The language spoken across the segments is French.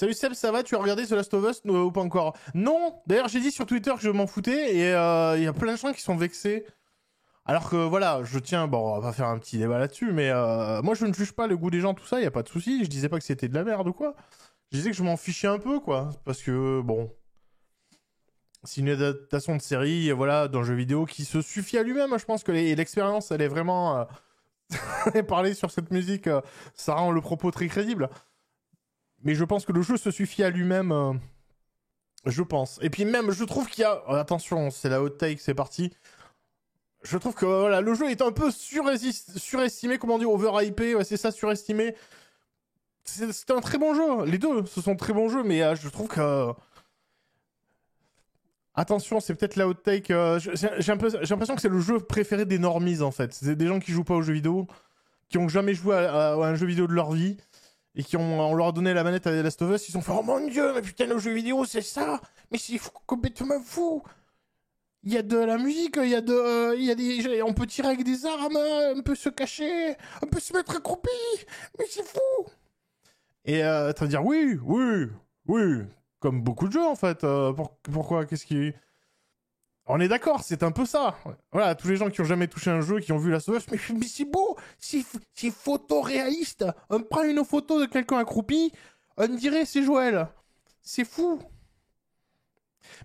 Salut Seb, ça va? Tu as regardé The Last of Us ou pas encore? Non! D'ailleurs, j'ai dit sur Twitter que je m'en foutais et il y a plein de gens qui sont vexés. Alors que voilà, je tiens, bon, on va pas faire un petit débat là-dessus, mais moi je ne juge pas le goût des gens, tout ça, il y a pas de souci. Je disais pas que c'était de la merde ou quoi. Je disais que je m'en fichais un peu, quoi. Parce que, bon, c'est une adaptation de série, voilà, d'un jeu vidéo qui se suffit à lui-même. Je pense que l'expérience, elle est vraiment... parler sur cette musique, ça rend le propos très crédible. Mais je pense que le jeu se suffit à lui-même, je pense. Et puis même, je trouve qu'il y a... attention, c'est la hot take, c'est parti. Je trouve que voilà, le jeu est un peu surestimé, comment dire, overhypé, ouais, c'est ça, surestimé. C'est un très bon jeu, les deux, ce sont de très bons jeux, mais je trouve que... Attention, c'est peut-être la hot take, j'ai l'impression que c'est le jeu préféré des normies, en fait. C'est des gens qui jouent pas aux jeux vidéo, qui ont jamais joué à un jeu vidéo de leur vie, et qui on leur a donné la manette à The Last of Us, ils ont fait « Oh mon dieu, mais putain, le jeu vidéo, c'est ça! Mais c'est complètement fou! Il y a de la musique, il y a des... on peut tirer avec des armes, on peut se cacher, on peut se mettre accroupi, mais c'est fou! » Et tu vas dire « Oui, oui, oui, comme beaucoup de jeux, en fait. Pourquoi? Qu'est-ce qui... » On est d'accord, c'est un peu ça. Voilà, tous les gens qui ont jamais touché un jeu, qui ont vu Last of Us, mais c'est beau, c'est photoréaliste. On prend une photo de quelqu'un accroupi, on dirait c'est Joël. C'est fou.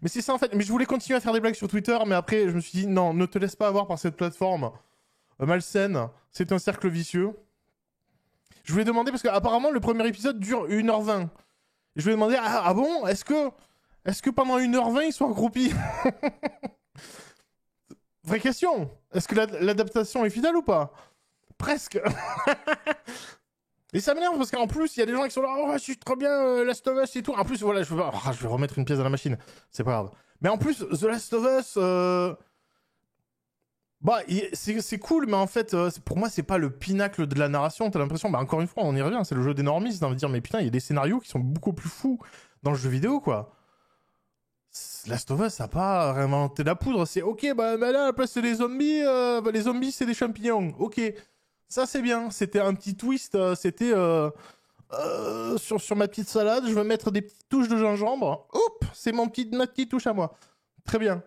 Mais c'est ça en fait. Mais je voulais continuer à faire des blagues sur Twitter, mais après je me suis dit non, ne te laisse pas avoir par cette plateforme malsaine. C'est un cercle vicieux. Je voulais demander, parce qu'apparemment le premier épisode dure 1h20. Je voulais demander, ah bon, est-ce que pendant 1h20 ils sont accroupis? Vraie question. Est-ce que l'adaptation est fidèle ou pas? Presque. Et ça m'énerve parce qu'en plus, il y a des gens qui sont là, oh, je suis trop bien, Last of Us et tout. En plus, voilà, je vais remettre une pièce dans la machine. C'est pas grave. Mais en plus, The Last of Us, bah, c'est cool, mais en fait, pour moi, c'est pas le pinacle de la narration. T'as l'impression, bah, encore une fois, on y revient, c'est le jeu des normies. On va dire, mais putain, il y a des scénarios qui sont beaucoup plus fous dans le jeu vidéo, quoi. Last of Us, ça n'a pas réinventé la poudre. C'est ok, bah là, à la place des zombies, les zombies, c'est des champignons. Ok, ça c'est bien. C'était un petit twist. C'était sur ma petite salade, je vais mettre des petites touches de gingembre. Hop, c'est ma petite touche à moi. Très bien.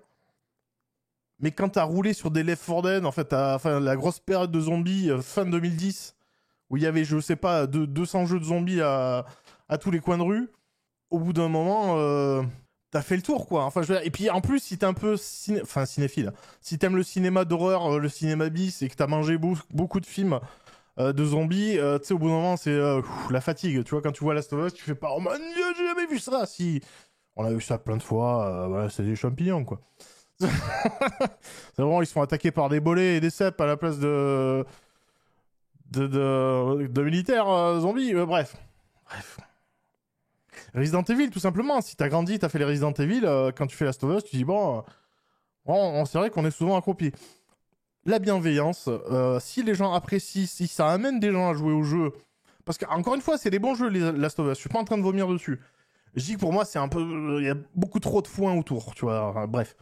Mais quand t'as roulé sur des Left 4 Dead, en fait, enfin, la grosse période de zombies fin 2010, où il y avait, je sais pas, 200 jeux de zombies à tous les coins de rue, au bout d'un moment... t'as fait le tour, quoi. Enfin, et puis, en plus, si t'es un peu cinéphile, si t'aimes le cinéma d'horreur, le cinéma bis, et que t'as mangé beaucoup de films de zombies, tu sais, au bout d'un moment, c'est la fatigue. Tu vois, quand tu vois Last of Us, tu fais pas « Oh mon dieu, j'ai jamais vu ça !» Si, on a vu ça plein de fois, voilà, c'est des champignons, quoi. C'est vraiment, ils se font attaquer par des bolets et des cèpes à la place de militaires zombies. Bref. Resident Evil, tout simplement. Si t'as grandi, t'as fait les Resident Evil, quand tu fais Last of Us, tu dis bon c'est vrai qu'on est souvent accroupi. La bienveillance, si les gens apprécient, si ça amène des gens à jouer au jeu, parce qu'encore une fois, c'est des bons jeux, les Last of Us. Je suis pas en train de vomir dessus. Je dis que pour moi, c'est un peu, il y a beaucoup trop de foin autour, tu vois. Enfin, bref.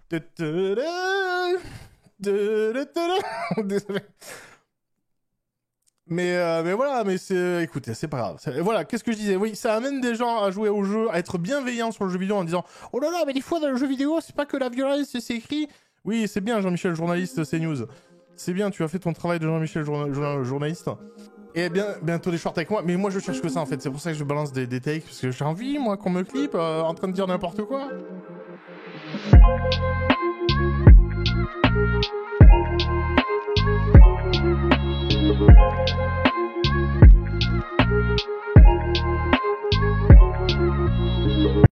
Désolé. Mais voilà, mais c'est... Écoutez, c'est pas grave. Voilà, qu'est-ce que je disais? Oui, ça amène des gens à jouer au jeu, à être bienveillants sur le jeu vidéo en disant « Oh là là, mais des fois dans le jeu vidéo, c'est pas que la violence, c'est écrit. » Oui, c'est bien, Jean-Michel, journaliste CNews. C'est bien, tu as fait ton travail de Jean-Michel, journaliste. Et bientôt des shorts avec moi. Mais moi, je cherche que ça, en fait. C'est pour ça que je balance des takes, parce que j'ai envie, moi, qu'on me clippe en train de dire n'importe quoi.